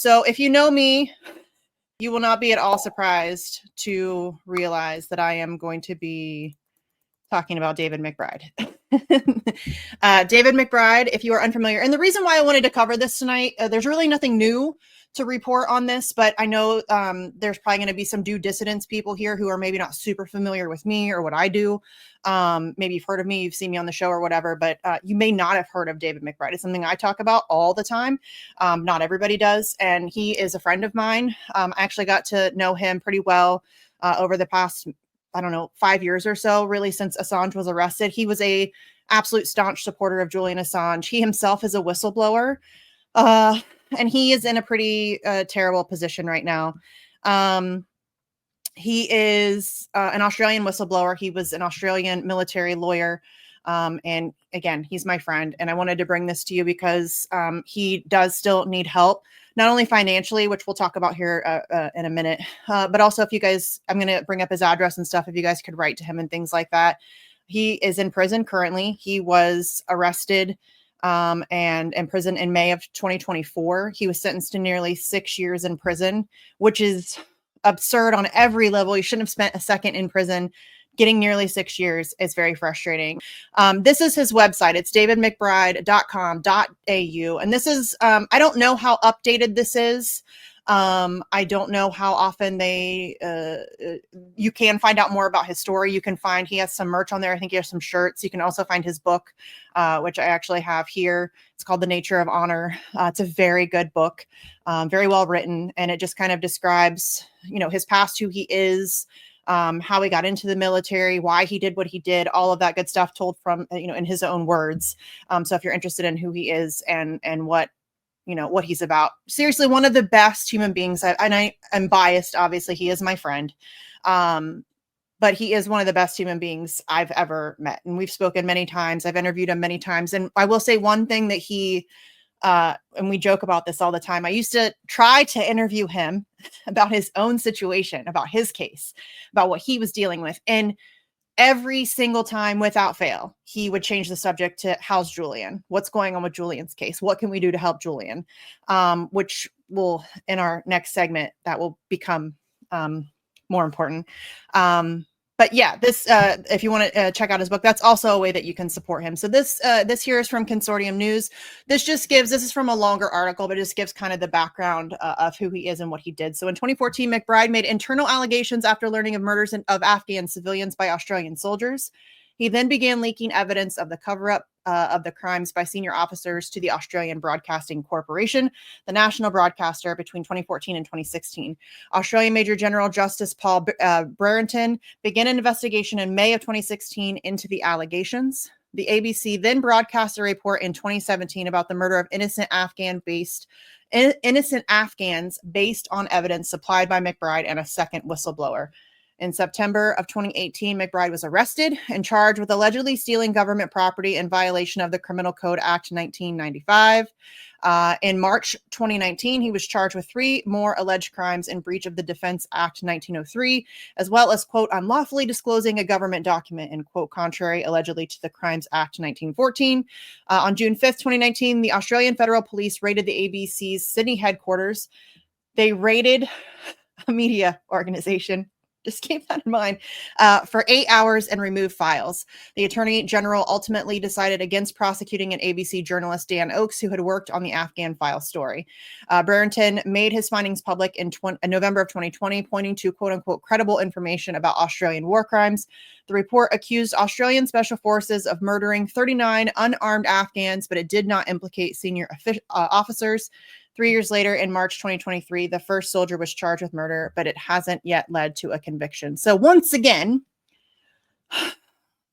So if you know me, you will not be at all surprised to realize that I am going to be talking about David McBride. David McBride, if you are unfamiliar, and the reason why I wanted to cover this tonight, there's really nothing new to report on this, but I know there's probably going to be some due dissidence people here who are maybe not super familiar with me or what I do. Maybe you've heard of me, you've seen me on the show or whatever, but you may not have heard of David McBride. It's something I talk about all the time. Not everybody does, and he is a friend of mine. I actually got to know him pretty well over the past, I don't know, 5 years or so, really, since Assange was arrested. He was a absolute staunch supporter of Julian Assange. He himself is a whistleblower, and he is in a pretty terrible position right now. He is an Australian whistleblower. He was an Australian military lawyer. And again, he's my friend. And I wanted to bring this to you because he does still need help, not only financially, which we'll talk about here in a minute, but also if you guys, I'm going to bring up his address and stuff, if you guys could write to him and things like that. He is in prison currently. He was arrested and in prison in May of 2024. He was sentenced to nearly 6 years in prison, which is absurd on every level. He shouldn't have spent a second in prison. Getting nearly 6 years is very frustrating. This is his website. It's davidmcbride.com.au. And this is, I don't know how updated this is. I don't know how often you can find out more about his story. You can find, he has some merch on there. I think he has some shirts. You can also find his book, which I actually have here. It's called The Nature of Honor. It's a very good book, very well written. And it just kind of describes, his past, who he is, how he got into the military, why he did what he did, all of that good stuff told from, in his own words. So if you're interested in who he is and what he's about, seriously, one of the best human beings. And I am biased. Obviously, he is my friend. But he is one of the best human beings I've ever met. And we've spoken many times. I've interviewed him many times. And I will say one thing that he, and we joke about this all the time. I used to try to interview him about his own situation, about his case, about what he was dealing with. And every single time without fail, he would change the subject to how's Julian? What's going on with Julian's case? What can we do to help Julian? Which will, in our next segment, that will become more important. But yeah, this, if you want to check out his book, that's also a way that you can support him. So this here is from Consortium News. This is from a longer article, but it just gives kind of the background of who he is and what he did. So in 2014, McBride made internal allegations after learning of murders of Afghan civilians by Australian soldiers. He then began leaking evidence of the cover-up of the crimes by senior officers to the Australian Broadcasting Corporation, the national broadcaster, between 2014 and 2016. Australian Major General Justice Paul Brereton began an investigation in May of 2016 into the allegations. The ABC then broadcast a report in 2017 about the murder of innocent Afghans based on evidence supplied by McBride and a second whistleblower. In September of 2018, McBride was arrested and charged with allegedly stealing government property in violation of the Criminal Code Act 1995. In March 2019, he was charged with 3 more alleged crimes in breach of the Defense Act 1903, as well as, quote, unlawfully disclosing a government document, and, quote, contrary allegedly to the Crimes Act 1914. On June 5th, 2019, the Australian Federal Police raided the ABC's Sydney headquarters. They raided a media organization. Just keep that in mind, for 8 hours and removed files. The Attorney General ultimately decided against prosecuting an ABC journalist, Dan Oakes, who had worked on the Afghan file story. Brereton made his findings public in November of 2020, pointing to, quote unquote, credible information about Australian war crimes. The report accused Australian special forces of murdering 39 unarmed Afghans, but it did not implicate senior officers. 3 years later, in March 2023, the first soldier was charged with murder, but it hasn't yet led to a conviction. So once again,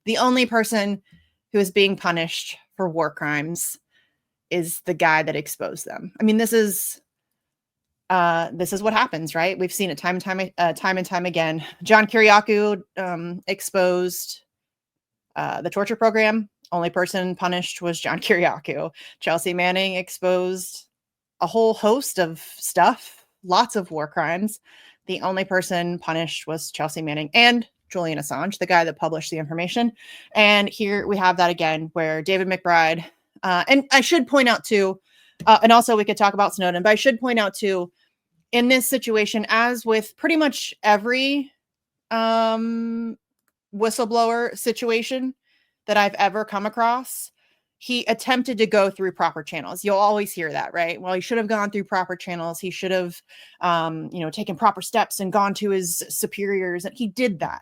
the only person who is being punished for war crimes is the guy that exposed them. I mean, this is what happens, right? We've seen it time and time again. John Kiriakou exposed the torture program. Only person punished was John Kiriakou. Chelsea Manning exposed a whole host of stuff, lots of war crimes. The only person punished was Chelsea Manning and Julian Assange, the guy that published the information. And here we have that again, where David McBride, and I should point out too, And also we could talk about Snowden, but I should point out too, in this situation, as with pretty much every whistleblower situation that I've ever come across, he attempted to go through proper channels. You'll always hear that, right? Well, he should have gone through proper channels. He should have, taken proper steps and gone to his superiors. And he did that,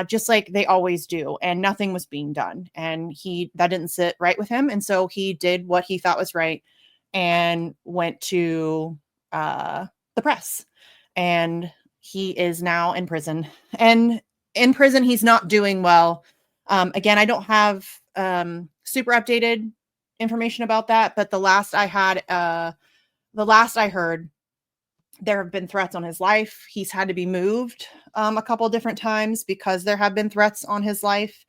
just like they always do. And nothing was being done. And that didn't sit right with him. And so he did what he thought was right and went to the press. And he is now in prison. And in prison, he's not doing well. Again, I don't have super updated information about that, but the last I heard, there have been threats on his life. He's had to be moved a couple different times because there have been threats on his life.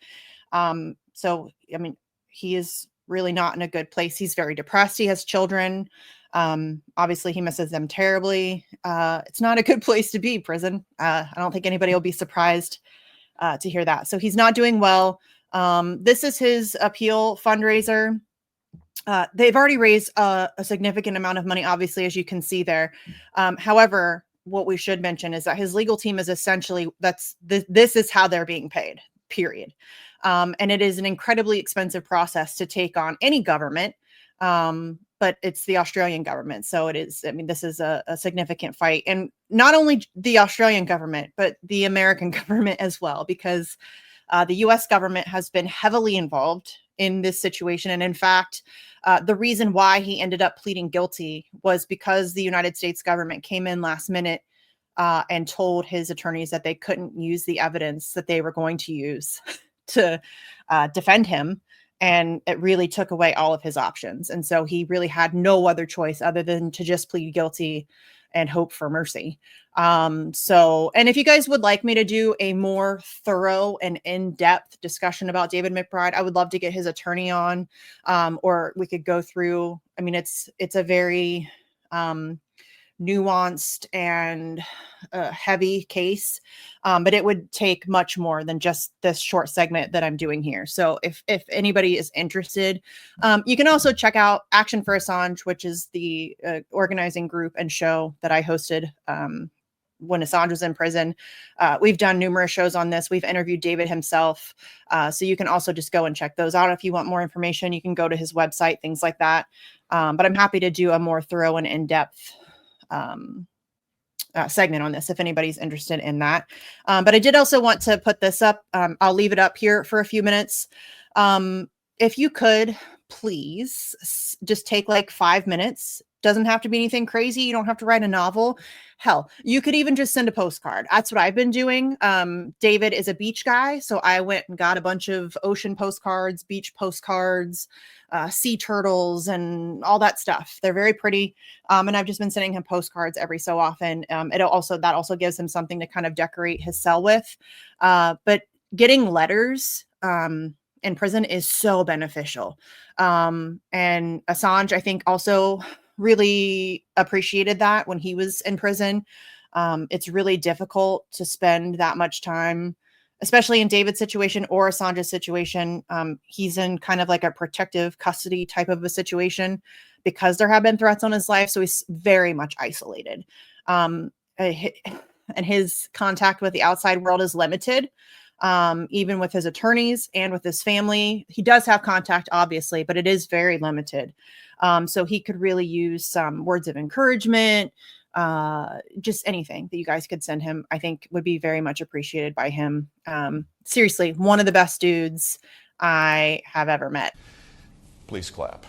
So, I mean, he is really not in a good place. He's very depressed. He has children. Obviously he misses them terribly. It's not a good place to be, prison. I don't think anybody will be surprised to hear that. So he's not doing well. This is his appeal fundraiser. They've already raised a significant amount of money, obviously, as you can see there. However, what we should mention is that his legal team is essentially, this is how they're being paid, period. And it is an incredibly expensive process to take on any government. But it's the Australian government. So it is, I mean, this is a significant fight. And not only the Australian government, but the American government as well, because the US government has been heavily involved in this situation. And in fact, the reason why he ended up pleading guilty was because the United States government came in last minute and told his attorneys that they couldn't use the evidence that they were going to use to defend him. And it really took away all of his options. And so he really had no other choice other than to just plead guilty and hope for mercy. And if you guys would like me to do a more thorough and in-depth discussion about David McBride, I would love to get his attorney on, or we could go through, I mean, it's a very nuanced and heavy case, but it would take much more than just this short segment that I'm doing here. So if anybody is interested, you can also check out Action for Assange, which is the organizing group and show that I hosted when Assange was in prison. We've done numerous shows on this. We've interviewed David himself. So you can also just go and check those out. If you want more information, you can go to his website, things like that. But I'm happy to do a more thorough and in-depth segment on this if anybody's interested in that. But I did also want to put this up. I'll leave it up here for a few minutes. If you could please just take like 5 minutes. Doesn't have to be anything crazy. You don't have to write a novel. Hell, you could even just send a postcard. That's what I've been doing. David is a beach guy, so I went and got a bunch of ocean postcards, beach postcards, sea turtles, and all that stuff. They're very pretty. And I've just been sending him postcards every so often. That also gives him something to kind of decorate his cell with. But getting letters in prison is so beneficial. And Assange, I think, also really appreciated that when he was in prison. It's really difficult to spend that much time, especially in David's situation or Assange's situation. He's in kind of like a protective custody type of a situation because there have been threats on his life. So he's very much isolated. And his contact with the outside world is limited. Even with his attorneys and with his family. He does have contact, obviously, but it is very limited. So he could really use some words of encouragement, just anything that you guys could send him, I think would be very much appreciated by him. Seriously, one of the best dudes I have ever met. Please clap.